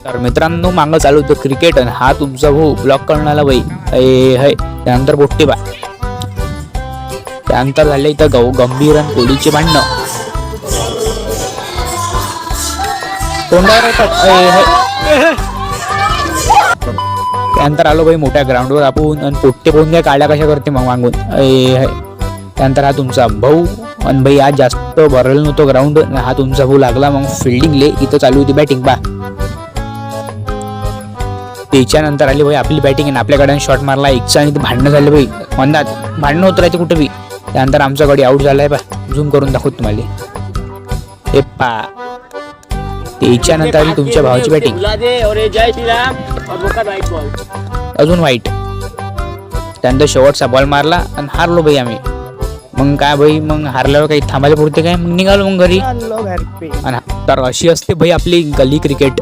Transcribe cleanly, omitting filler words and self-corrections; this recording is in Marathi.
तर मित्रांनो मागं चालू होतं क्रिकेट आणि हा तुमचा भाऊ ब्लॉक करणारा बाई है. त्यानंतर बोट्टी बा, त्यानंतर झाले इथं गंभीर आणि कोहलीचे भांडणं. तोंडावर येतात. त्यानंतर आलो भाई मोठ्या ग्राउंडवर आपण आणि पोट्टे पोहून काय काढल्या कशा करते मग मागून है. त्यानंतर हा तुमचा भाऊ आणि भाई आज जास्त भरलं नव्हतं ग्राउंड. हा तुमचा भाऊ लागला मग फिल्डिंगले. इथं चालू होती बॅटिंग बा. त्याच्यानंतर आली भाई आपली बॅटिंग आणि आपल्याकडे शॉट मारला एकचा आणि भांडणं झाले भाई. मंदात भांडणं होत राहते कुठे बी. त्यानंतर आमचा गडी आउट झालाय बा. झूम करून दाखवत तुम्हाला हे पा. त्याच्यानंतर आली तुमच्या भावाची बॅटिंग. अजून वाईट. त्यानंतर शेवटचा बॉल मारला आणि हारलो भाई आम्ही. मग काय भाई मग हारल्यावर काही थांबायला पुरते काय मग निघालो मग घरी. तर अशी असते भाई आपली गली क्रिकेट.